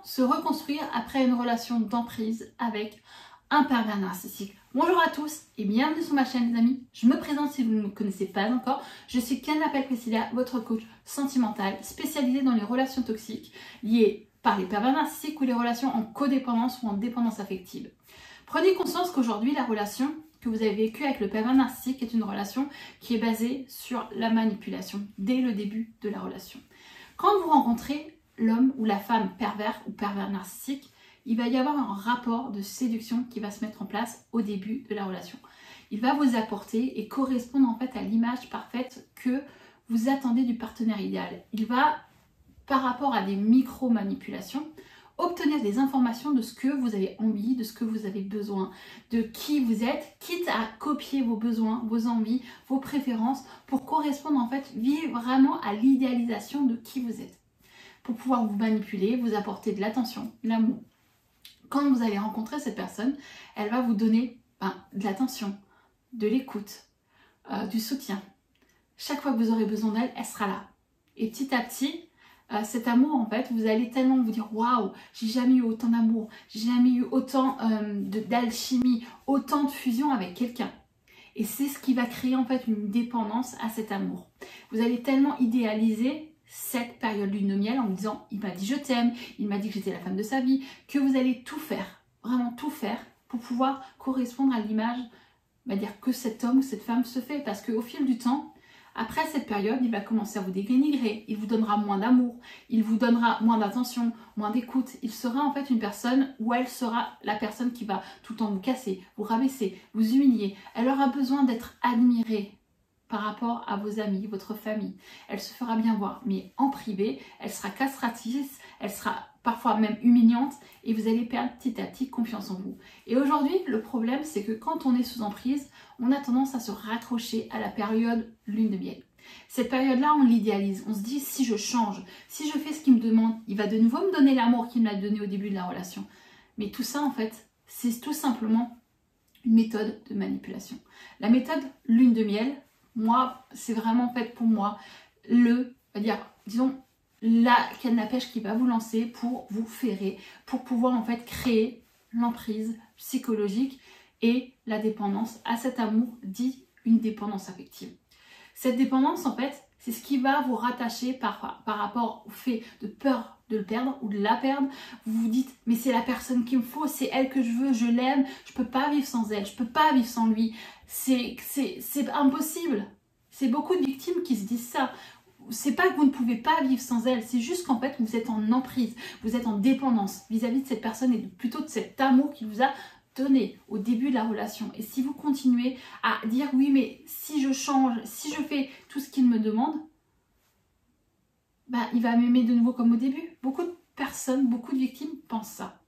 se reconstruire après une relation d'emprise avec un pervers narcissique. Bonjour à tous et bienvenue sur ma chaîne les amis. Je me présente si vous ne me connaissez pas encore. Je suis Canapel Priscilla, votre coach sentimental spécialisée dans les relations toxiques liées par les pervers narcissiques ou les relations en codépendance ou en dépendance affective. Prenez conscience qu'aujourd'hui la relation que vous avez vécue avec le pervers narcissique est une relation qui est basée sur la manipulation dès le début de la relation. Quand vous rencontrez l'homme ou la femme pervers ou pervers narcissique, il va y avoir un rapport de séduction qui va se mettre en place au début de la relation. Il va vous apporter et correspondre en fait à l'image parfaite que vous attendez du partenaire idéal. Il va, par rapport à des micro-manipulations, obtenir des informations de ce que vous avez envie, de ce que vous avez besoin, de qui vous êtes, quitte à copier vos besoins, vos envies, vos préférences pour correspondre en fait, vivre vraiment à l'idéalisation de qui vous êtes. Pour pouvoir vous manipuler, vous apporter de l'attention, de l'amour. Quand vous allez rencontrer cette personne, elle va vous donner de l'attention, de l'écoute, du soutien. Chaque fois que vous aurez besoin d'elle, elle sera là. Et petit à petit, cet amour, en fait, vous allez tellement vous dire « Waouh, j'ai jamais eu autant d'amour, j'ai jamais eu autant d'alchimie, autant de fusion avec quelqu'un. » Et c'est ce qui va créer en fait une dépendance à cet amour. Vous allez tellement idéaliser cette période lune de miel en vous disant il m'a dit je t'aime, il m'a dit que j'étais la femme de sa vie, que vous allez tout faire, vraiment tout faire pour pouvoir correspondre à l'image que cet homme ou cette femme se fait. Parce qu'au fil du temps, après cette période, il va commencer à vous dénigrer, il vous donnera moins d'amour, il vous donnera moins d'attention, moins d'écoute. Il sera en fait une personne où elle sera la personne qui va tout le temps vous casser, vous rabaisser, vous humilier. Elle aura besoin d'être admirée par rapport à vos amis, votre famille. Elle se fera bien voir, mais en privé, elle sera castratrice, elle sera parfois même humiliante et vous allez perdre petit à petit confiance en vous. Et aujourd'hui, le problème, c'est que quand on est sous emprise, on a tendance à se raccrocher à la période lune de miel. Cette période-là, on l'idéalise. On se dit, si je change, si je fais ce qu'il me demande, il va de nouveau me donner l'amour qu'il m'a donné au début de la relation. Mais tout ça, en fait, c'est tout simplement une méthode de manipulation. La méthode lune de miel, moi, c'est vraiment fait pour moi la canne à pêche qui va vous lancer pour vous ferrer, pour pouvoir en fait créer l'emprise psychologique et la dépendance à cet amour dit une dépendance affective. Cette dépendance en fait, c'est ce qui va vous rattacher par rapport au fait de peur de le perdre ou de la perdre. Vous vous dites mais c'est la personne qu'il me faut, c'est elle que je veux, je l'aime, je peux pas vivre sans elle, je peux pas vivre sans lui, c'est impossible. C'est beaucoup de victimes qui se disent ça. C'est pas que vous ne pouvez pas vivre sans elle, c'est juste qu'en fait vous êtes en emprise, vous êtes en dépendance vis-à-vis de cette personne et plutôt de cet amour qu'il vous a donné au début de la relation. Et si vous continuez à dire oui mais si je change, si je fais tout ce qu'il me demande, il va m'aimer de nouveau comme au début. Beaucoup de personnes, beaucoup de victimes pensent ça.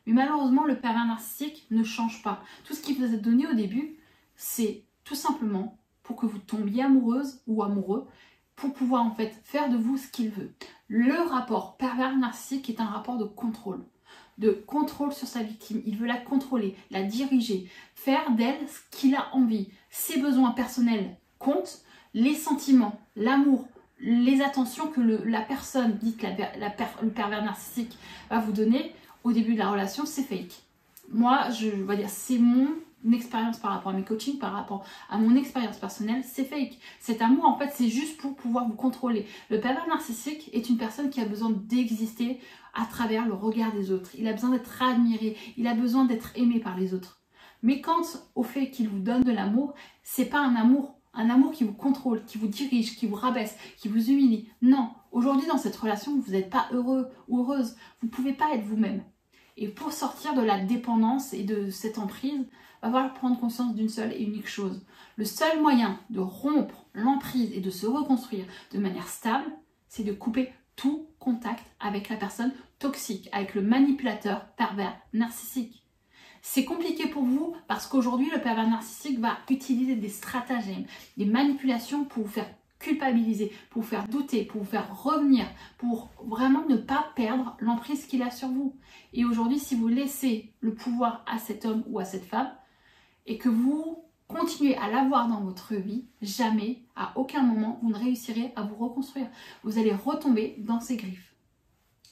Mais malheureusement le pervers narcissique ne change pas. Tout ce qu'il vous a donné au début, c'est tout simplement pour que vous tombiez amoureuse ou amoureux, pour pouvoir en fait faire de vous ce qu'il veut. Le rapport pervers narcissique est un rapport de contrôle sur sa victime. Il veut la contrôler, la diriger, faire d'elle ce qu'il a envie. Ses besoins personnels comptent, les sentiments, l'amour, les attentions que la personne, dite le pervers narcissique, va vous donner au début de la relation, c'est fake. Moi, je vais dire, c'est mon expérience par rapport à mes coachings, par rapport à mon expérience personnelle, c'est fake. Cet amour, en fait, c'est juste pour pouvoir vous contrôler. Le pervers narcissique est une personne qui a besoin d'exister à travers le regard des autres. Il a besoin d'être admiré, il a besoin d'être aimé par les autres. Mais quant au fait qu'il vous donne de l'amour, c'est pas un amour qui vous contrôle, qui vous dirige, qui vous rabaisse, qui vous humilie. Non, aujourd'hui dans cette relation, vous n'êtes pas heureux ou heureuse. Vous ne pouvez pas être vous-même. Et pour sortir de la dépendance et de cette emprise, il va falloir prendre conscience d'une seule et unique chose. Le seul moyen de rompre l'emprise et de se reconstruire de manière stable, c'est de couper tout contact avec la personne toxique, avec le manipulateur pervers narcissique. C'est compliqué pour vous parce qu'aujourd'hui, le pervers narcissique va utiliser des stratagèmes, des manipulations pour vous faire culpabiliser, pour vous faire douter, pour vous faire revenir, pour vraiment ne pas perdre l'emprise qu'il a sur vous. Et aujourd'hui, si vous laissez le pouvoir à cet homme ou à cette femme et que vous continuez à l'avoir dans votre vie, jamais, à aucun moment, vous ne réussirez à vous reconstruire. Vous allez retomber dans ses griffes.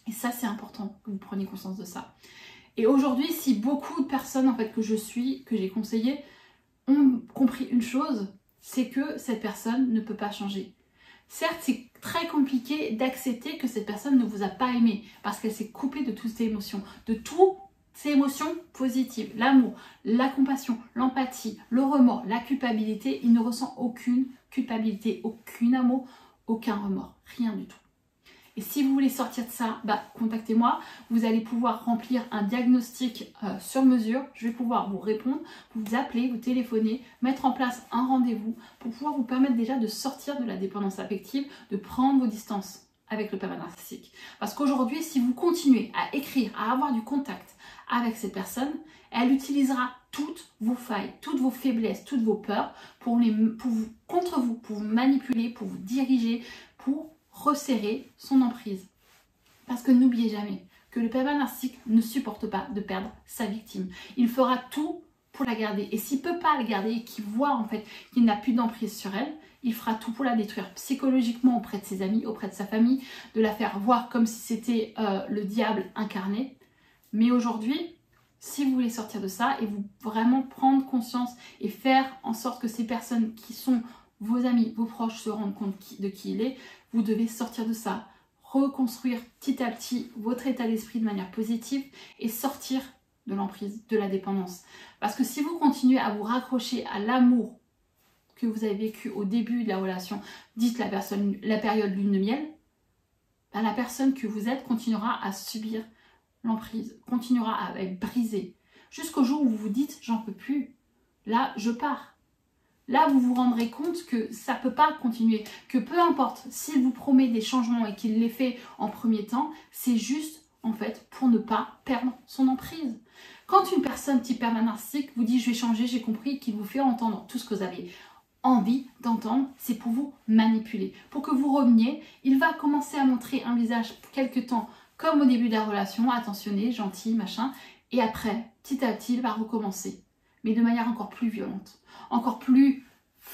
Et ça, c'est important que vous preniez conscience de ça. Et aujourd'hui, si beaucoup de personnes en fait que j'ai conseillé, ont compris une chose, c'est que cette personne ne peut pas changer. Certes, c'est très compliqué d'accepter que cette personne ne vous a pas aimé parce qu'elle s'est coupée de toutes ses émotions, de toutes ces émotions positives, l'amour, la compassion, l'empathie, le remords, la culpabilité. Il ne ressent aucune culpabilité, aucun amour, aucun remords, rien du tout. Et si vous voulez sortir de ça, contactez-moi. Vous allez pouvoir remplir un diagnostic sur mesure. Je vais pouvoir vous répondre, vous appeler, vous téléphoner, mettre en place un rendez-vous pour pouvoir vous permettre déjà de sortir de la dépendance affective, de prendre vos distances avec le pervers narcissique. Parce qu'aujourd'hui, si vous continuez à écrire, à avoir du contact avec cette personne, elle utilisera toutes vos failles, toutes vos faiblesses, toutes vos peurs contre vous, pour vous manipuler, pour vous diriger, pour resserrer son emprise. Parce que n'oubliez jamais que le pervers narcissique ne supporte pas de perdre sa victime. Il fera tout pour la garder. Et s'il ne peut pas la garder et qu'il voit en fait qu'il n'a plus d'emprise sur elle, il fera tout pour la détruire psychologiquement auprès de ses amis, auprès de sa famille, de la faire voir comme si c'était le diable incarné. Mais aujourd'hui, si vous voulez sortir de ça et vous vraiment prendre conscience et faire en sorte que ces personnes qui sont vos amis, vos proches se rendent compte de qui il est, vous devez sortir de ça, reconstruire petit à petit votre état d'esprit de manière positive et sortir de l'emprise, de la dépendance. Parce que si vous continuez à vous raccrocher à l'amour que vous avez vécu au début de la relation, dites la période lune de miel, la personne que vous êtes continuera à subir l'emprise, continuera à être brisée, jusqu'au jour où vous vous dites « j'en peux plus, là je pars ». Là, vous vous rendrez compte que ça ne peut pas continuer, que peu importe s'il vous promet des changements et qu'il les fait en premier temps, c'est juste en fait pour ne pas perdre son emprise. Quand une personne type pervers narcissique vous dit « je vais changer, j'ai compris », qu'il vous fait entendre tout ce que vous avez envie d'entendre, c'est pour vous manipuler. Pour que vous reveniez, il va commencer à montrer un visage quelque temps comme au début de la relation, attentionné, gentil, machin, et après, petit à petit, il va recommencer. Mais de manière encore plus violente, encore plus,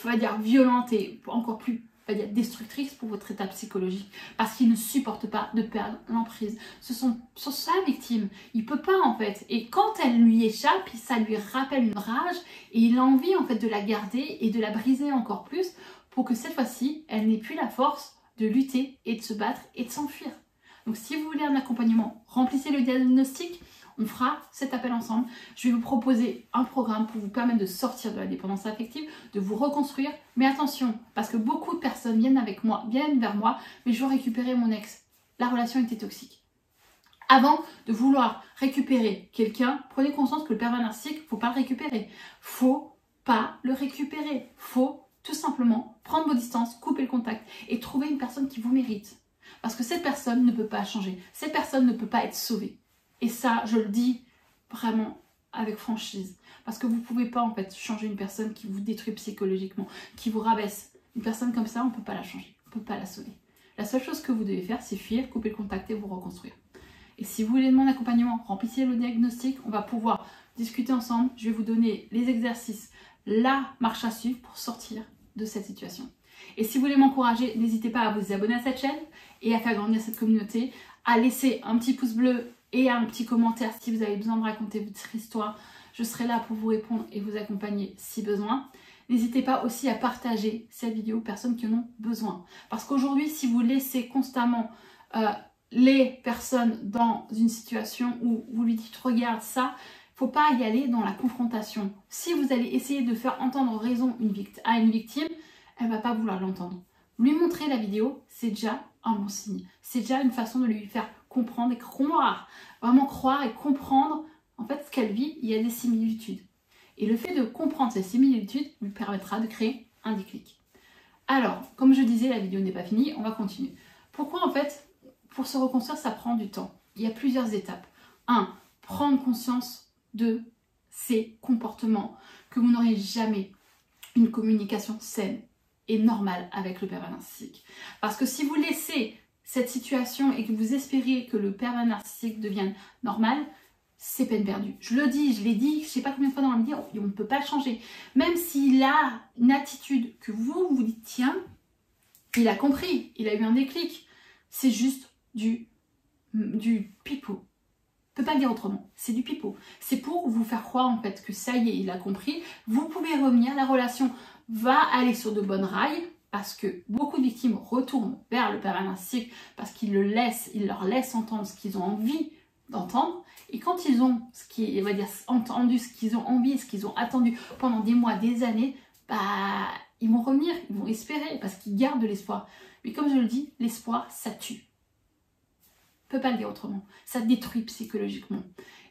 on va dire, violente et encore plus, on va dire, destructrice pour votre état psychologique, parce qu'il ne supporte pas de perdre l'emprise. Ce sont sa victime, il peut pas en fait, et quand elle lui échappe, ça lui rappelle une rage, et il a envie en fait de la garder et de la briser encore plus, pour que cette fois-ci, elle n'ait plus la force de lutter et de se battre et de s'enfuir. Donc si vous voulez un accompagnement, remplissez le diagnostic, on fera cet appel ensemble. Je vais vous proposer un programme pour vous permettre de sortir de la dépendance affective, de vous reconstruire. Mais attention, parce que beaucoup de personnes viennent vers moi, mais je veux récupérer mon ex. La relation était toxique. Avant de vouloir récupérer quelqu'un, prenez conscience que le pervers narcissique, il ne faut pas le récupérer. Faut pas le récupérer. Faut tout simplement prendre vos distances, couper le contact et trouver une personne qui vous mérite. Parce que cette personne ne peut pas changer. Cette personne ne peut pas être sauvée. Et ça, je le dis vraiment avec franchise. Parce que vous ne pouvez pas en fait changer une personne qui vous détruit psychologiquement, qui vous rabaisse. Une personne comme ça, on ne peut pas la changer. On ne peut pas la sauver. La seule chose que vous devez faire, c'est fuir, couper le contact et vous reconstruire. Et si vous voulez de mon accompagnement, remplissez le diagnostic. On va pouvoir discuter ensemble. Je vais vous donner les exercices, la marche à suivre pour sortir de cette situation. Et si vous voulez m'encourager, n'hésitez pas à vous abonner à cette chaîne et à faire grandir cette communauté, à laisser un petit pouce bleu et un petit commentaire si vous avez besoin de raconter votre histoire. Je serai là pour vous répondre et vous accompagner si besoin. N'hésitez pas aussi à partager cette vidéo aux personnes qui en ont besoin. Parce qu'aujourd'hui, si vous laissez constamment les personnes dans une situation où vous lui dites « regarde ça », il ne faut pas y aller dans la confrontation. Si vous allez essayer de faire entendre raison à une victime, elle ne va pas vouloir l'entendre. Lui montrer la vidéo, c'est déjà un bon signe. C'est déjà une façon de lui faire comprendre et croire, vraiment croire et comprendre en fait ce qu'elle vit. Il y a des similitudes. Et le fait de comprendre ces similitudes lui permettra de créer un déclic. Alors, comme je disais, la vidéo n'est pas finie, on va continuer. Pourquoi en fait, pour se reconstruire, ça prend du temps? Il y a plusieurs étapes. 1. Prendre conscience de ces comportements, que vous n'aurez jamais une communication saine et normale avec le pervers narcissique. Parce que si vous laissez cette situation et que vous espérez que le pervers narcissique devienne normal, c'est peine perdue. Je le dis, je l'ai dit, je ne sais pas combien de fois dans la vidéo, on ne peut pas le changer. Même s'il a une attitude que vous vous dites, tiens, il a compris, il a eu un déclic. C'est juste du du pipeau. Je peux pas le dire autrement, c'est du pipeau. C'est pour vous faire croire en fait que ça y est, il a compris. Vous pouvez revenir, la relation va aller sur de bonnes rails parce que beaucoup de victimes retournent vers le pervers narcissique parce qu'il leur laisse entendre ce qu'ils ont envie d'entendre. Et quand ils ont entendu ce qu'ils ont envie, ce qu'ils ont attendu pendant des mois, des années, bah ils vont revenir, ils vont espérer parce qu'ils gardent de l'espoir. Mais comme je le dis, l'espoir, ça tue. Je ne peux pas le dire autrement. Ça détruit psychologiquement.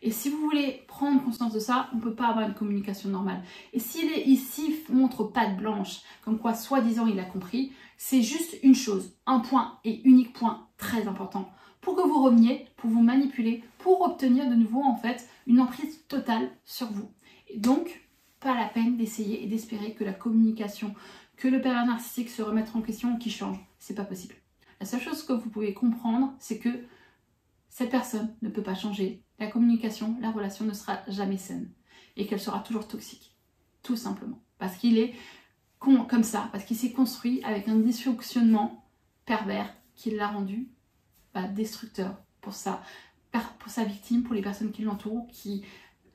Et si vous voulez prendre conscience de ça, on ne peut pas avoir une communication normale. Et s'il est ici, montre patte blanche, comme quoi soi-disant il a compris, c'est juste une chose, un point et unique point très important. Pour que vous reveniez, pour vous manipuler, pour obtenir de nouveau en fait une emprise totale sur vous. Et donc, pas la peine d'essayer et d'espérer que la communication, que le pervers narcissique se remette en question ou qu'il change. C'est pas possible. La seule chose que vous pouvez comprendre, c'est que cette personne ne peut pas changer. La communication, la relation ne sera jamais saine. Et qu'elle sera toujours toxique. Tout simplement. Parce qu'il est comme ça. Parce qu'il s'est construit avec un dysfonctionnement pervers qui l'a rendu destructeur pour sa victime, pour les personnes qui l'entourent, qui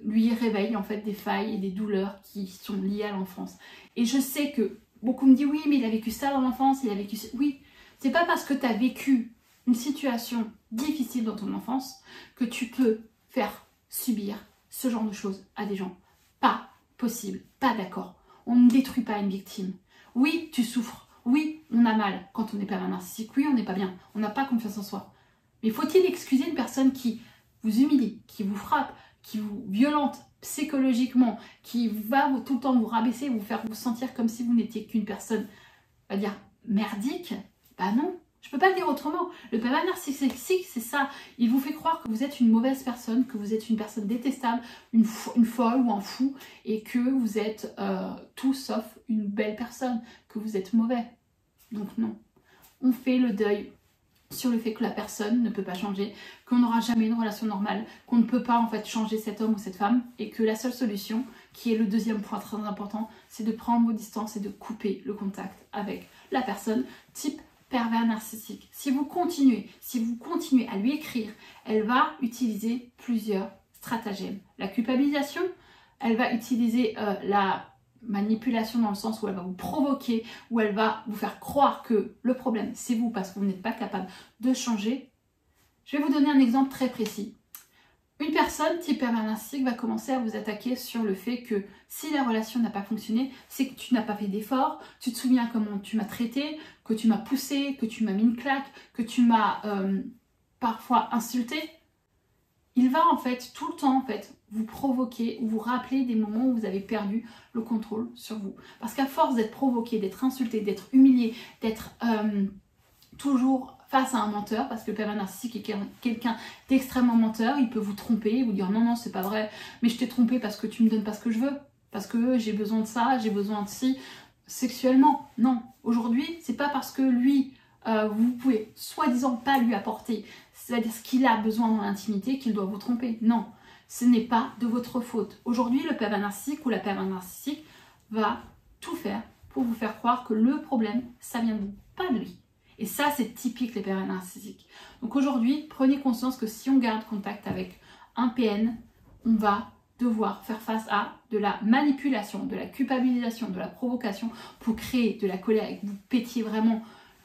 lui réveillent en fait des failles et des douleurs qui sont liées à l'enfance. Et je sais que beaucoup me disent oui, mais il a vécu ça dans l'enfance, il a vécu ça. Oui, c'est pas parce que tu as vécu une situation difficile dans ton enfance que tu peux faire subir ce genre de choses à des gens. Pas possible, pas d'accord. On ne détruit pas une victime. Oui, tu souffres. Oui, on a mal quand on n'est pas un narcissique. Oui, on n'est pas bien. On n'a pas confiance en soi. Mais faut-il excuser une personne qui vous humilie, qui vous frappe, qui vous violente psychologiquement, qui va tout le temps vous rabaisser, vous faire vous sentir comme si vous n'étiez qu'une personne, on va dire, merdique? Bah non. Je peux pas le dire autrement. Le pervers narcissique, c'est ça. Il vous fait croire que vous êtes une mauvaise personne, que vous êtes une personne détestable, une folle ou un fou, et que vous êtes tout sauf une belle personne, que vous êtes mauvais. Donc non. On fait le deuil sur le fait que la personne ne peut pas changer, qu'on n'aura jamais une relation normale, qu'on ne peut pas en fait changer cet homme ou cette femme, et que la seule solution, qui est le deuxième point très important, c'est de prendre vos distances et de couper le contact avec la personne type pervers narcissique. Si vous continuez à lui écrire, elle va utiliser plusieurs stratagèmes. La culpabilisation, elle va utiliser la manipulation dans le sens où elle va vous provoquer, où elle va vous faire croire que le problème c'est vous parce que vous n'êtes pas capable de changer. Je vais vous donner un exemple très précis. Une personne type pervers narcissique va commencer à vous attaquer sur le fait que si la relation n'a pas fonctionné, c'est que tu n'as pas fait d'efforts, tu te souviens comment tu m'as traité, que tu m'as poussé, que tu m'as mis une claque, que tu m'as parfois insulté. Il va en fait tout le temps vous provoquer ou vous rappeler des moments où vous avez perdu le contrôle sur vous. Parce qu'à force d'être provoqué, d'être insulté, d'être humilié, d'être toujours face à un menteur, parce que le pervers narcissique est quelqu'un d'extrêmement menteur, il peut vous tromper, vous dire non, non, c'est pas vrai, mais je t'ai trompé parce que tu me donnes pas ce que je veux, parce que j'ai besoin de ça, j'ai besoin de ci, sexuellement. Non, aujourd'hui, c'est pas parce que lui, vous pouvez soi-disant pas lui apporter, c'est-à-dire ce qu'il a besoin dans l'intimité, qu'il doit vous tromper. Non, ce n'est pas de votre faute. Aujourd'hui, le pervers narcissique ou la pervers narcissique va tout faire pour vous faire croire que le problème, ça vient de vous, pas de lui. Et ça, c'est typique les pervers narcissiques. Donc aujourd'hui, prenez conscience que si on garde contact avec un PN, on va devoir faire face à de la manipulation, de la culpabilisation, de la provocation pour créer de la colère et que vous pétiez vraiment,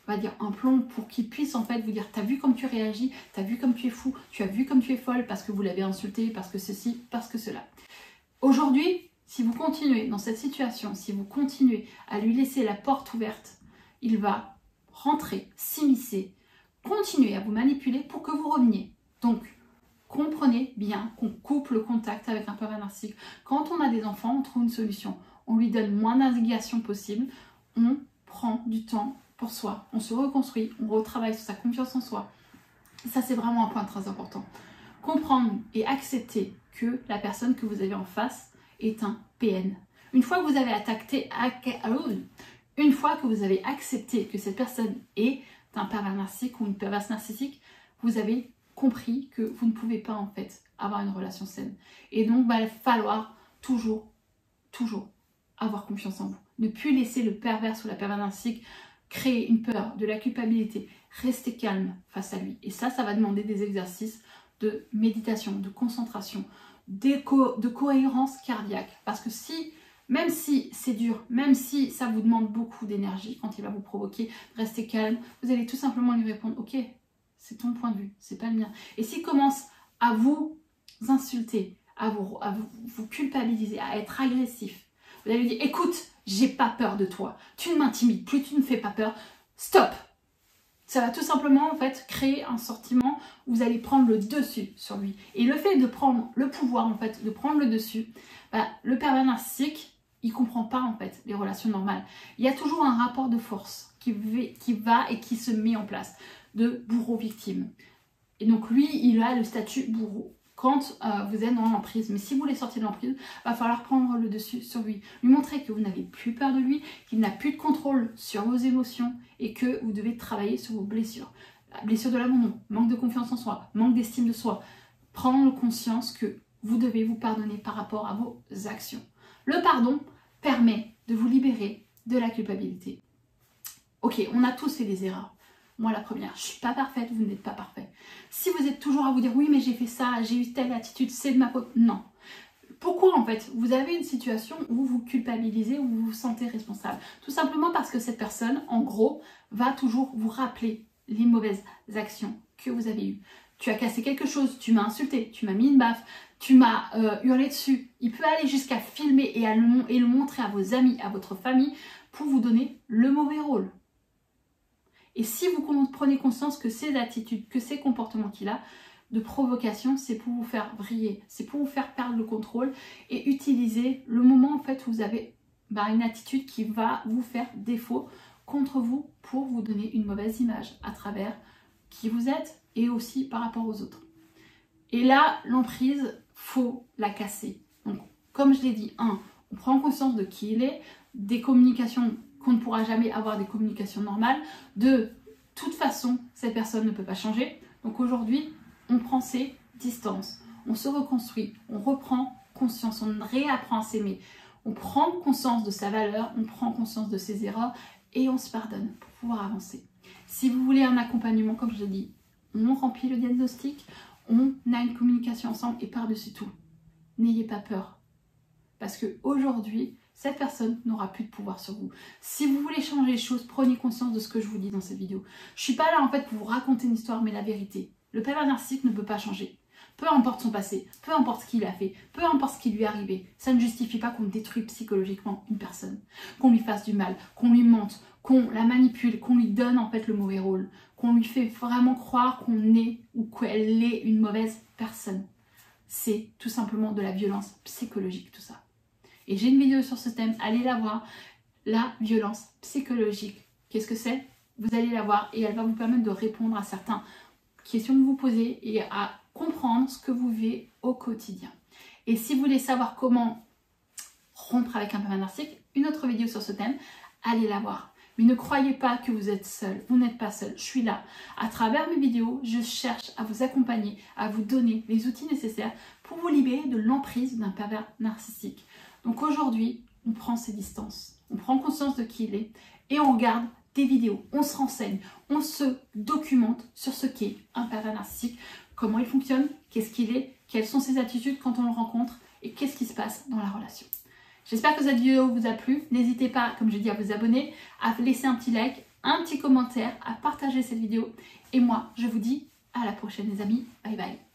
on va dire, un plomb pour qu'il puisse en fait vous dire t'as vu comme tu réagis, t'as vu comme tu es fou, tu as vu comme tu es folle parce que vous l'avez insulté, parce que ceci, parce que cela. Aujourd'hui, si vous continuez dans cette situation, si vous continuez à lui laisser la porte ouverte, il va rentrer, s'immiscer, continuer à vous manipuler pour que vous reveniez. Donc, comprenez bien qu'on coupe le contact avec un pervers narcissique. Quand on a des enfants, on trouve une solution. On lui donne moins d'indignation possible. On prend du temps pour soi. On se reconstruit. On retravaille sur sa confiance en soi. Ça, c'est vraiment un point très important. Comprendre et accepter que la personne que vous avez en face est un PN. Une fois que vous avez une fois que vous avez accepté que cette personne est un pervers narcissique ou une perverse narcissique, vous avez compris que vous ne pouvez pas en fait avoir une relation saine. Et donc, il va falloir toujours avoir confiance en vous. Ne plus laisser le pervers ou la perverse narcissique créer une peur, de la culpabilité, restez calme face à lui. Et ça va demander des exercices de méditation, de concentration, de cohérence cardiaque. Parce que même si c'est dur, même si ça vous demande beaucoup d'énergie quand il va vous provoquer, restez calme, vous allez tout simplement lui répondre « Ok, c'est ton point de vue, c'est pas le mien ». Et s'il commence à vous insulter, à vous culpabiliser, à être agressif, vous allez lui dire « Écoute, j'ai pas peur de toi, tu ne m'intimides plus, tu ne fais pas peur, stop !» Ça va tout simplement en fait créer un sentiment où vous allez prendre le dessus sur lui. Et le fait de prendre le pouvoir en fait, de prendre le dessus, le pervers narcissique, il ne comprend pas en fait les relations normales. Il y a toujours un rapport de force qui va et qui se met en place de bourreau-victime. Et donc lui, il a le statut bourreau quand vous êtes dans l'emprise. Mais si vous voulez sortir de l'emprise, il va falloir prendre le dessus sur lui. Lui montrer que vous n'avez plus peur de lui, qu'il n'a plus de contrôle sur vos émotions et que vous devez travailler sur vos blessures. La blessure de l'abandon, manque de confiance en soi, manque d'estime de soi. Prendre conscience que vous devez vous pardonner par rapport à vos actions. Le pardon permet de vous libérer de la culpabilité. Ok, on a tous fait des erreurs. Moi la première, je ne suis pas parfaite, vous n'êtes pas parfait. Si vous êtes toujours à vous dire oui mais j'ai fait ça, j'ai eu telle attitude, c'est de ma faute. Non. Pourquoi en fait vous avez une situation où vous culpabilisez, où vous vous sentez responsable? Tout simplement parce que cette personne, en gros, va toujours vous rappeler les mauvaises actions que vous avez eues. Tu as cassé quelque chose, tu m'as insulté, tu m'as mis une baffe, tu m'as hurlé dessus. Il peut aller jusqu'à filmer et le montrer à vos amis, à votre famille, pour vous donner le mauvais rôle. Et si vous prenez conscience que ces attitudes, que ces comportements qu'il a de provocation, c'est pour vous faire vriller, c'est pour vous faire perdre le contrôle et utiliser le moment en fait où vous avez une attitude qui va vous faire défaut contre vous pour vous donner une mauvaise image à travers qui vous êtes et aussi par rapport aux autres. Et là, l'emprise, faut la casser. Donc, comme je l'ai dit, on prend conscience de qui il est, des communications qu'on ne pourra jamais avoir des communications normales. De toute façon, cette personne ne peut pas changer. Donc aujourd'hui, on prend ses distances, on se reconstruit, on reprend conscience, on réapprend à s'aimer. On prend conscience de sa valeur, on prend conscience de ses erreurs et on se pardonne pour pouvoir avancer. Si vous voulez un accompagnement, comme je l'ai dit, on remplit le diagnostic, on a une communication ensemble et par-dessus tout, n'ayez pas peur. Parce qu'aujourd'hui, cette personne n'aura plus de pouvoir sur vous. Si vous voulez changer les choses, prenez conscience de ce que je vous dis dans cette vidéo. Je ne suis pas là en fait pour vous raconter une histoire, mais la vérité. Le pervers narcissique ne peut pas changer. Peu importe son passé, peu importe ce qu'il a fait, peu importe ce qui lui est arrivé, ça ne justifie pas qu'on détruise psychologiquement une personne, qu'on lui fasse du mal, qu'on lui mente, qu'on la manipule, qu'on lui donne en fait le mauvais rôle, qu'on lui fait vraiment croire qu'on est ou qu'elle est une mauvaise personne. C'est tout simplement de la violence psychologique tout ça. Et j'ai une vidéo sur ce thème, allez la voir, la violence psychologique. Qu'est-ce que c'est? Vous allez la voir et elle va vous permettre de répondre à certaines questions que vous posez et à comprendre ce que vous vivez au quotidien. Et si vous voulez savoir comment rompre avec un pervers narcissique, une autre vidéo sur ce thème, allez la voir. Mais ne croyez pas que vous êtes seul, vous n'êtes pas seul, je suis là. À travers mes vidéos, je cherche à vous accompagner, à vous donner les outils nécessaires pour vous libérer de l'emprise d'un pervers narcissique. Donc aujourd'hui, on prend ses distances, on prend conscience de qui il est et on regarde des vidéos, on se renseigne, on se documente sur ce qu'est un pervers narcissique, comment il fonctionne, qu'est-ce qu'il est, quelles sont ses attitudes quand on le rencontre et qu'est-ce qui se passe dans la relation. J'espère que cette vidéo vous a plu. N'hésitez pas, comme j'ai dit, à vous abonner, à laisser un petit like, un petit commentaire, à partager cette vidéo. Et moi, je vous dis à la prochaine les amis. Bye bye.